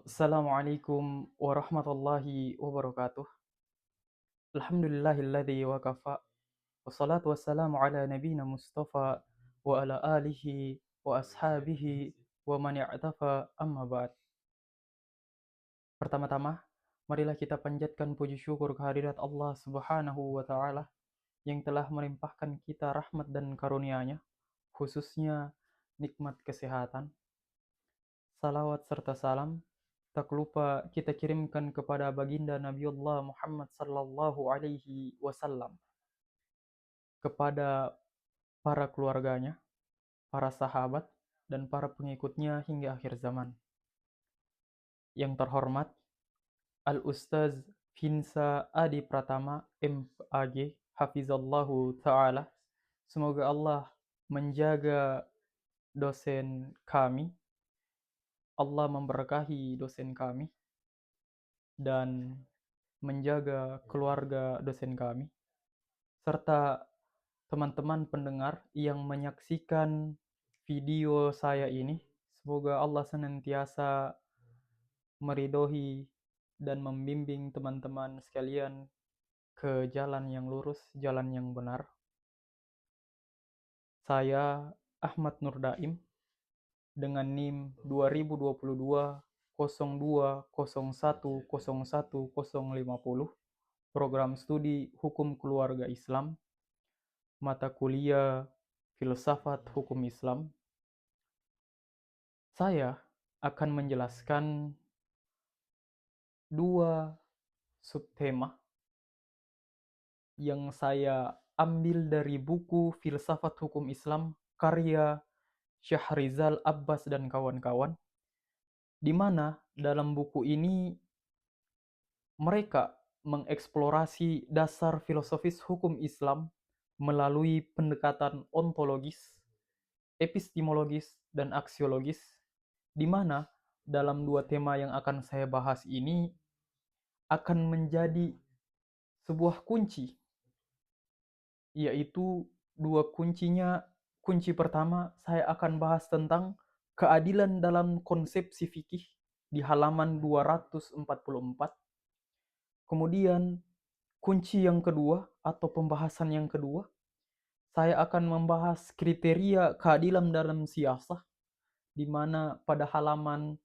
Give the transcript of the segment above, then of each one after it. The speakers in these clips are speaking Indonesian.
Assalamualaikum warahmatullahi wabarakatuh. Alhamdulillahilladzi wa kafa. Wassalatu wassalamu ala nabiyyina Mustafa wa ala alihi wa ashabihi wa man i'tafa amma ba'd. Pertama-tama, marilah kita panjatkan puji syukur kehadirat Allah Subhanahu wa taala yang telah melimpahkan kita rahmat dan karunia-Nya, khususnya nikmat kesehatan. Salawat serta salam tak lupa kita kirimkan kepada baginda Nabiullah Muhammad sallallahu alaihi wasallam, kepada para keluarganya, para sahabat, dan para pengikutnya hingga akhir zaman. Yang terhormat Al-Ustaz Finsa Adi Pratama MAG Hafizallahu Ta'ala. Semoga Allah menjaga dosen kami, Allah memberkahi dosen kami, dan menjaga keluarga dosen kami, serta teman-teman pendengar yang menyaksikan video saya ini. Semoga Allah senantiasa meridhoi dan membimbing teman-teman sekalian ke jalan yang lurus, jalan yang benar. Saya Ahmad Nur Daim dengan NIM 2022 02 01 01 050, program studi Hukum Keluarga Islam, mata kuliah Filsafat Hukum Islam. Saya akan menjelaskan dua subtema yang saya ambil dari buku Filsafat Hukum Islam karya Syahrizal Abbas dan kawan-kawan, di mana dalam buku ini mereka mengeksplorasi dasar filosofis hukum Islam melalui pendekatan ontologis, epistemologis, dan aksiologis, di mana dalam dua tema yang akan saya bahas ini akan menjadi sebuah kunci, yaitu dua kuncinya. Kunci pertama, saya akan bahas tentang keadilan dalam konsepsi fikih di halaman 244. Kemudian kunci yang kedua atau pembahasan yang kedua, saya akan membahas kriteria keadilan dalam siasah, di mana pada halaman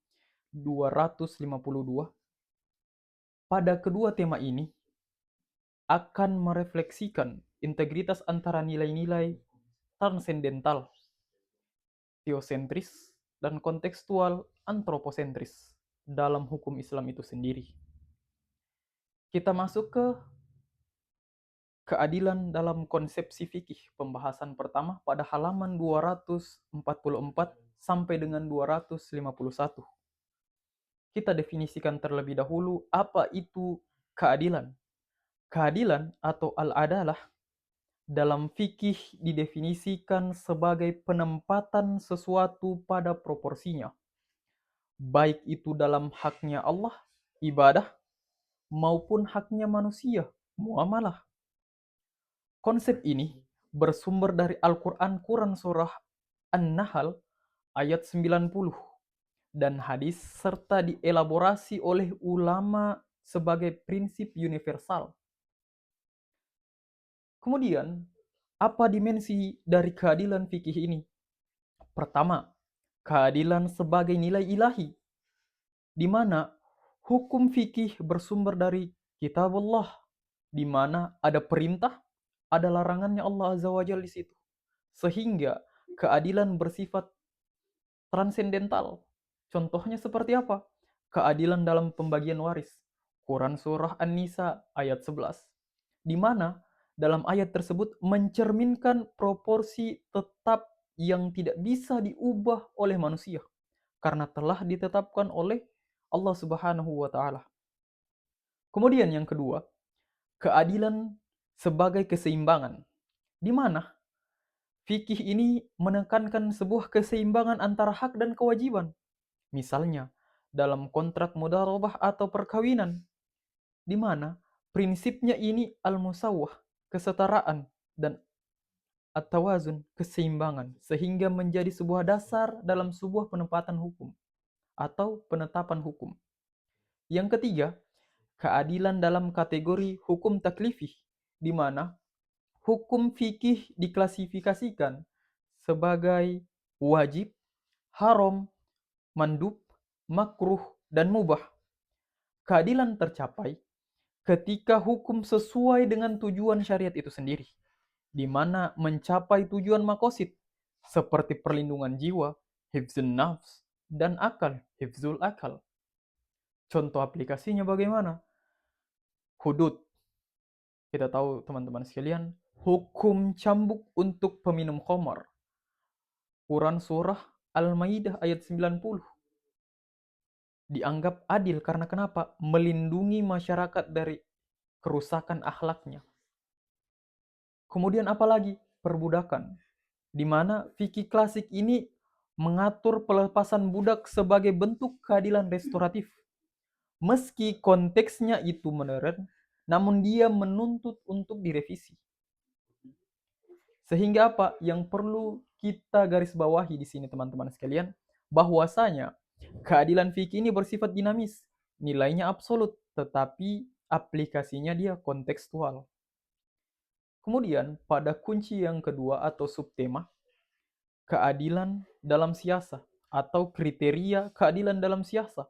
252. Pada kedua tema ini akan merefleksikan integritas antara nilai-nilai transendental, teosentris, dan kontekstual antroposentris dalam hukum Islam itu sendiri. Kita masuk ke keadilan dalam konsepsi fikih, pembahasan pertama pada halaman 244 sampai dengan 251. Kita definisikan terlebih dahulu apa itu keadilan. Keadilan atau al-adalah dalam fikih didefinisikan sebagai penempatan sesuatu pada proporsinya, baik itu dalam haknya Allah, ibadah, maupun haknya manusia, muamalah. Konsep ini bersumber dari Al-Quran surah An-Nahl ayat 90 dan hadis, serta dielaborasi oleh ulama sebagai prinsip universal. Kemudian, apa dimensi dari keadilan fikih ini? Pertama, keadilan sebagai nilai ilahi, di mana hukum fikih bersumber dari kitabullah, di mana ada perintah, ada larangannya Allah Azza wa Jalla di situ. Sehingga keadilan bersifat transendental. Contohnya seperti apa? Keadilan dalam pembagian waris. Quran surah An-Nisa ayat 11. Di mana dalam ayat tersebut mencerminkan proporsi tetap yang tidak bisa diubah oleh manusia karena telah ditetapkan oleh Allah Subhanahu wa taala. Kemudian yang kedua, keadilan sebagai keseimbangan, di mana fikih ini menekankan sebuah keseimbangan antara hak dan kewajiban. Misalnya, dalam kontrak mudharabah atau perkawinan, di mana prinsipnya ini al-musawwah, kesetaraan, dan at-tawazun, keseimbangan, sehingga menjadi sebuah dasar dalam sebuah penempatan hukum atau penetapan hukum. Yang ketiga, keadilan dalam kategori hukum taklifih, di mana hukum fikih diklasifikasikan sebagai wajib, haram, mandub, makruh, dan mubah. Keadilan tercapai ketika hukum sesuai dengan tujuan syariat itu sendiri, di mana mencapai tujuan makosid seperti perlindungan jiwa, hifzun nafs, dan akal, hifzul akal. Contoh aplikasinya bagaimana? Hudud. Kita tahu teman-teman sekalian, hukum cambuk untuk peminum khamar. Quran surah Al-Maidah ayat 90. Dianggap adil karena kenapa? Melindungi masyarakat dari kerusakan akhlaknya. Kemudian apalagi? Perbudakan. Di mana fikih klasik ini mengatur pelepasan budak sebagai bentuk keadilan restoratif. Meski konteksnya itu modern, namun dia menuntut untuk direvisi. Sehingga apa? Yang perlu kita garis bawahi di sini teman-teman sekalian, bahwasanya keadilan fikih ini bersifat dinamis, nilainya absolut, tetapi aplikasinya dia kontekstual. Kemudian pada kunci yang kedua atau subtema, keadilan dalam siasa atau kriteria keadilan dalam siasa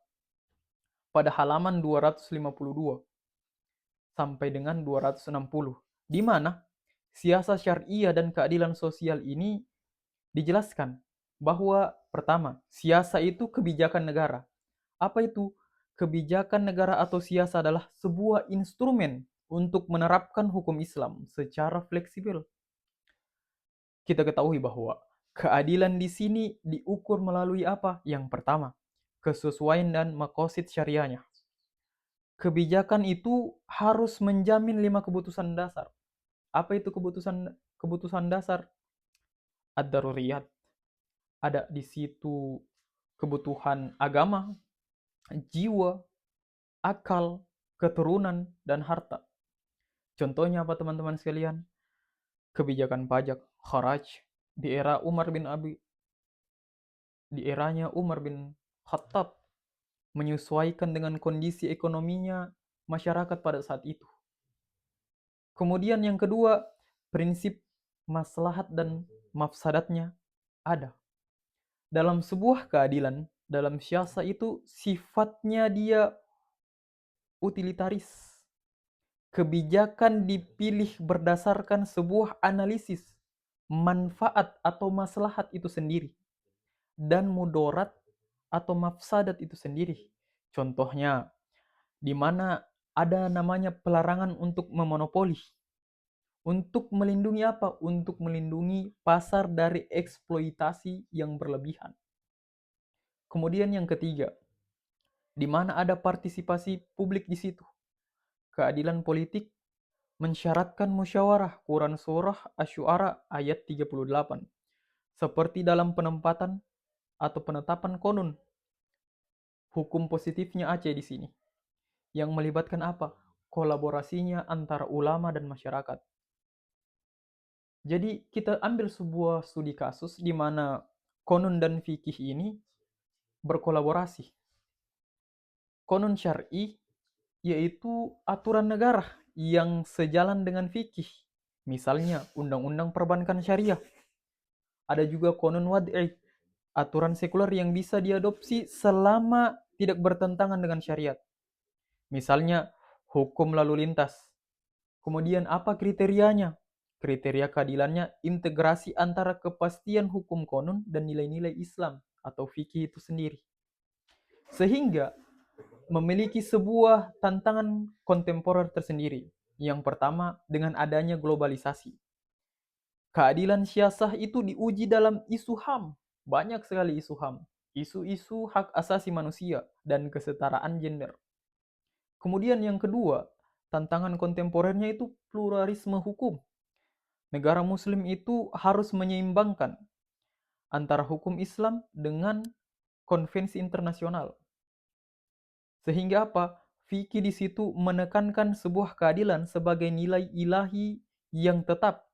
pada halaman 252 sampai dengan 260, di mana siasa syariah dan keadilan sosial ini dijelaskan bahwa pertama, siasa itu kebijakan negara. Apa itu? Kebijakan negara atau siasa adalah sebuah instrumen untuk menerapkan hukum Islam secara fleksibel. Kita ketahui bahwa keadilan di sini diukur melalui apa? Yang pertama, kesesuaian dan makosid syariahnya. Kebijakan itu harus menjamin 5 kebutuhan dasar. Apa itu kebutuhan dasar? Ad-daruriyat. Ada di situ kebutuhan agama, jiwa, akal, keturunan, dan harta. Contohnya apa teman-teman sekalian? Kebijakan pajak, kharaj, di era di eranya Umar bin Khattab, menyesuaikan dengan kondisi ekonominya masyarakat pada saat itu. Kemudian yang kedua, prinsip maslahat dan mafsadatnya ada. Dalam sebuah keadilan, dalam siasa itu sifatnya dia utilitaris. Kebijakan dipilih berdasarkan sebuah analisis manfaat atau maslahat itu sendiri dan mudarat atau mafsadat itu sendiri. Contohnya, di mana ada namanya pelarangan untuk memonopoli. Untuk melindungi apa? Untuk melindungi pasar dari eksploitasi yang berlebihan. Kemudian yang ketiga, di mana ada partisipasi publik di situ. Keadilan politik mensyaratkan musyawarah, Quran surah Asy-Syu'ara ayat 38. Seperti dalam penempatan atau penetapan konun. Hukum positifnya Aceh di sini. Yang melibatkan apa? Kolaborasinya antara ulama dan masyarakat. Jadi kita ambil sebuah studi kasus di mana konun dan fikih ini berkolaborasi. Konun syar'i yaitu aturan negara yang sejalan dengan fikih. Misalnya undang-undang perbankan syariah. Ada juga konun wad'i, aturan sekuler yang bisa diadopsi selama tidak bertentangan dengan syariat. Misalnya hukum lalu lintas. Kemudian apa kriterianya? Kriteria keadilannya integrasi antara kepastian hukum konun dan nilai-nilai Islam atau fikih itu sendiri. Sehingga memiliki sebuah tantangan kontemporer tersendiri. Yang pertama, dengan adanya globalisasi. Keadilan siasah itu diuji dalam isu HAM. Banyak sekali isu HAM. Isu-isu hak asasi manusia dan kesetaraan gender. Kemudian yang kedua, tantangan kontemporernya itu pluralisme hukum. Negara muslim itu harus menyeimbangkan antara hukum Islam dengan konvensi internasional. Sehingga apa? Fikih di situ menekankan sebuah keadilan sebagai nilai ilahi yang tetap,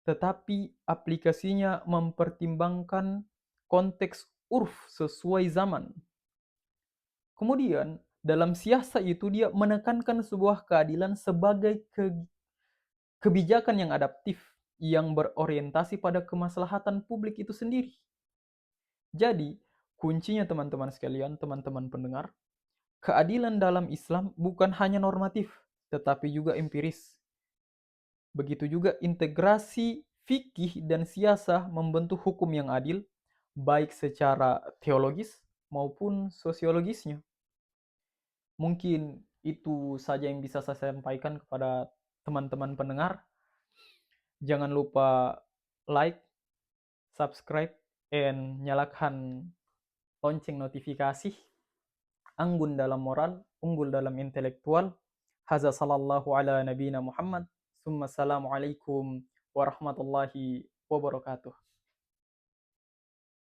tetapi aplikasinya mempertimbangkan konteks urf sesuai zaman. Kemudian, Dalam siasa itu dia menekankan sebuah keadilan sebagai kebijakan yang adaptif, yang berorientasi pada kemaslahatan publik itu sendiri. Jadi, kuncinya teman-teman sekalian, teman-teman pendengar, keadilan dalam Islam bukan hanya normatif, tetapi juga empiris. Begitu juga integrasi fikih dan siasah membentuk hukum yang adil, baik secara teologis maupun sosiologisnya. Mungkin itu saja yang bisa saya sampaikan kepada teman-teman pendengar. Jangan lupa like, subscribe, and nyalakan lonceng notifikasi. Anggun dalam moral, unggul dalam intelektual. Haza sallallahu ala nabina Muhammad. Summa assalamualaikum warahmatullahi wabarakatuh.